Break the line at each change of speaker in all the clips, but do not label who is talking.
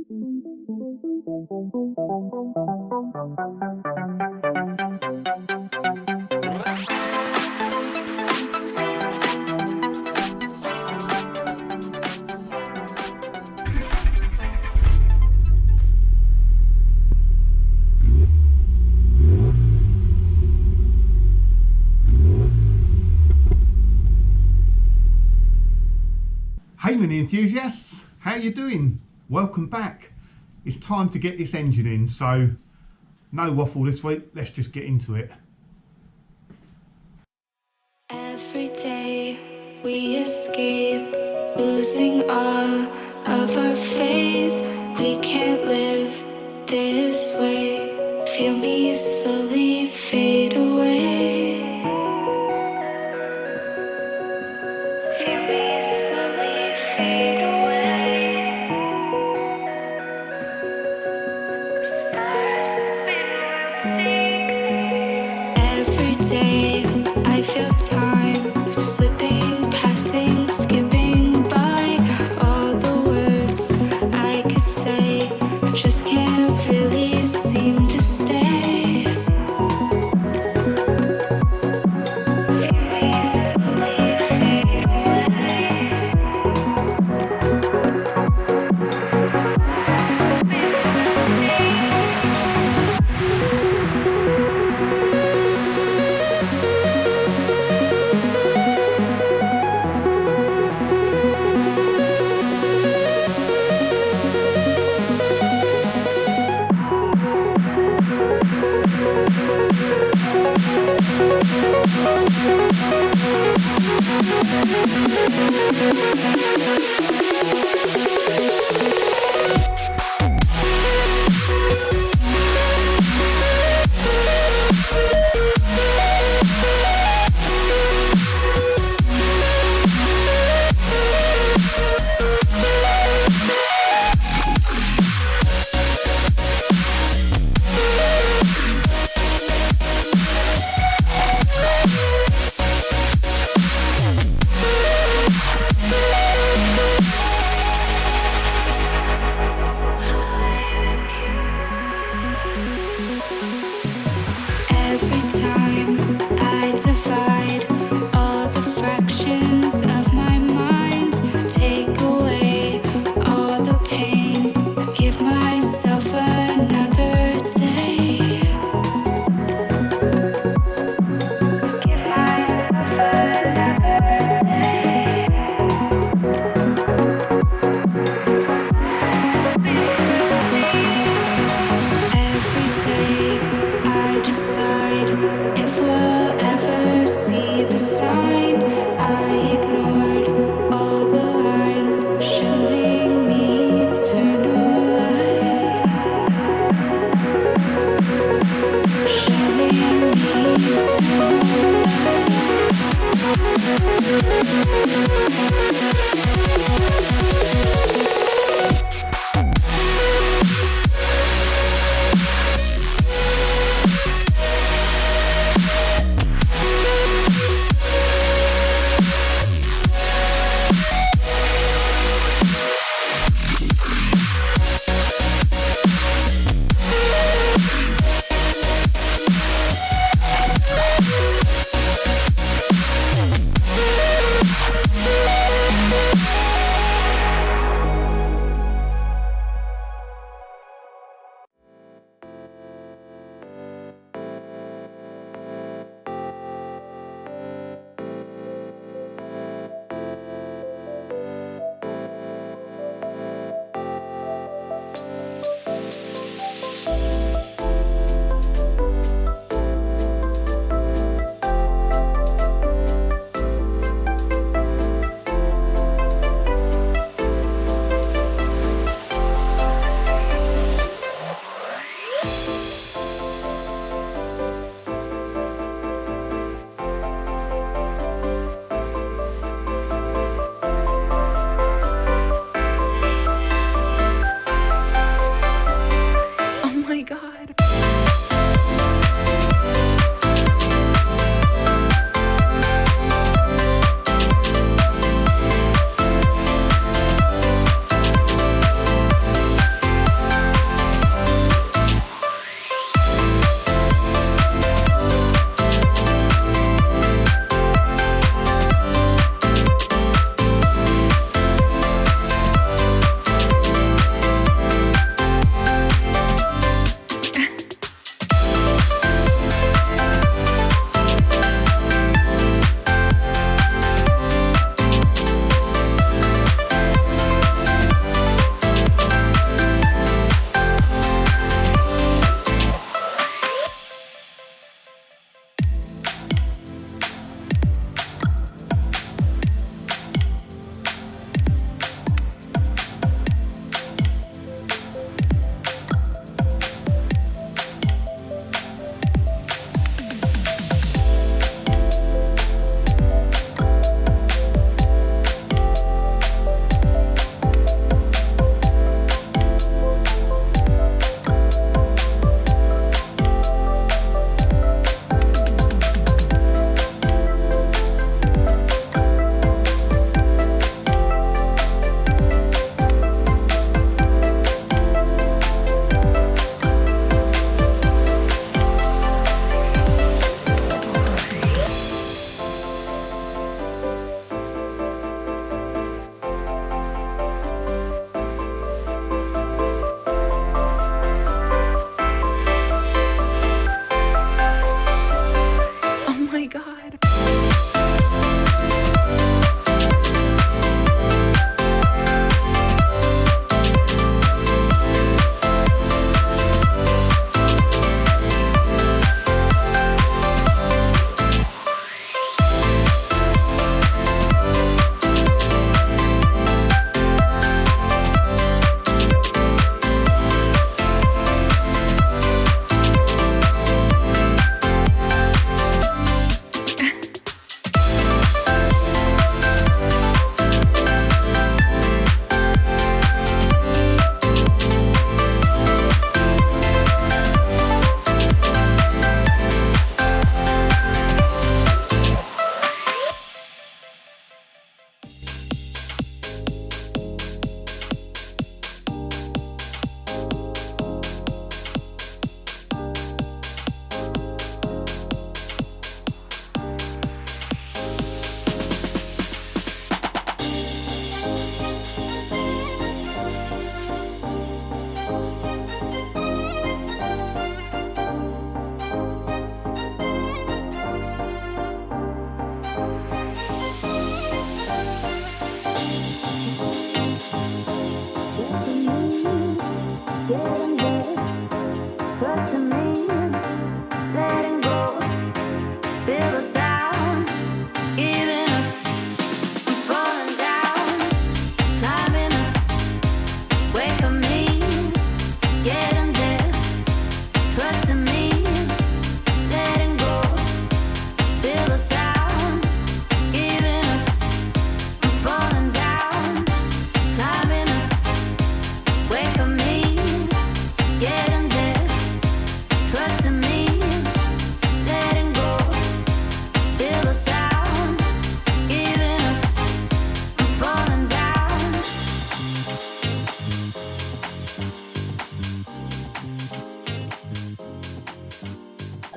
Hey mini enthusiasts, how you doing? Welcome back. It's time to get this engine in, so no waffle this week, let's just get into it.
Every day we escape, losing all of our faith. We can't live this way. Feel me slowly fade away. Feel me slowly fade away. As far as the wind will take me. Every day I feel time slipping, passing, skipping by. All the words I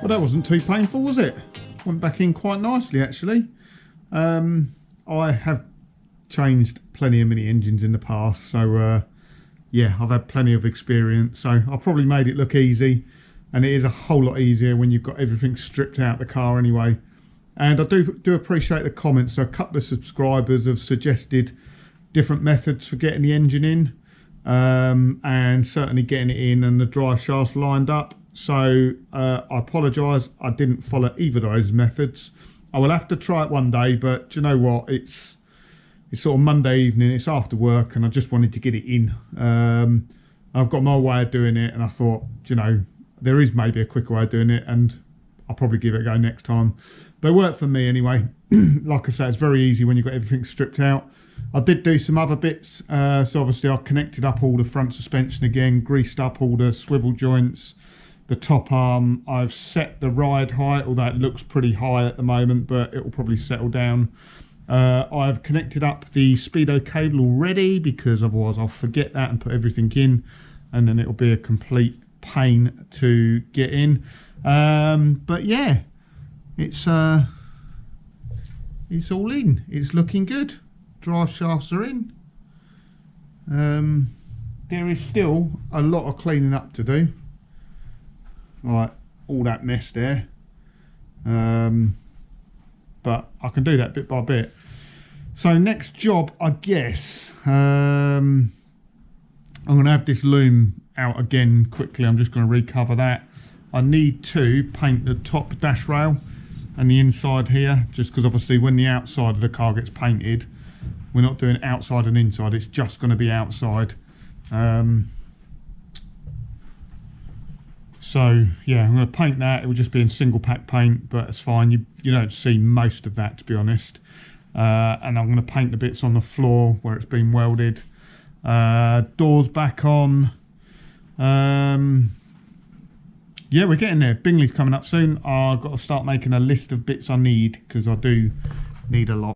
Well, that wasn't too painful, was it? Went back in quite nicely, actually. I have changed plenty of mini engines in the past, so yeah, I've had plenty of experience. So I probably made it look easy, and it is a whole lot easier when you've got everything stripped out the car anyway. And I do appreciate the comments. So a couple of subscribers have suggested different methods for getting the engine in, and certainly getting it in and the drive shafts lined up. So I apologise, I didn't follow either of those methods. I will have to try it one day, but do you know what? It's sort of Monday evening, it's after work, and I just wanted to get it in. I've got my way of doing it, and I thought, do you know, there is maybe a quicker way of doing it, and I'll probably give it a go next time. But it worked for me anyway. Like I say, it's very easy when you've got everything stripped out. I did do some other bits, so obviously I connected up all the front suspension again, greased up all the swivel joints, the top arm. I've set the ride height, although it looks pretty high at the moment, but it will probably settle down. I've connected up the speedo cable already, because otherwise I'll forget that and put everything in, and then it'll be a complete pain to get in. But yeah, it's all in. It's looking good. Drive shafts are in. There is still a lot of cleaning up to do, like all that mess there, but I can do that bit by bit. So next job, I guess, I'm going to have this loom out again quickly. I'm just going to recover that. I need to paint the top dash rail and the inside here, just because obviously when the outside of the car gets painted, we're not doing outside and inside, it's just going to be outside. So yeah, I'm going to paint that. It will just be in single pack paint, but it's fine. You don't see most of that, to be honest. And I'm going to paint the bits on the floor where it's been welded. Doors back on. Yeah, we're getting there. Bingley's coming up soon. I've got to start making a list of bits I need, because I do need a lot.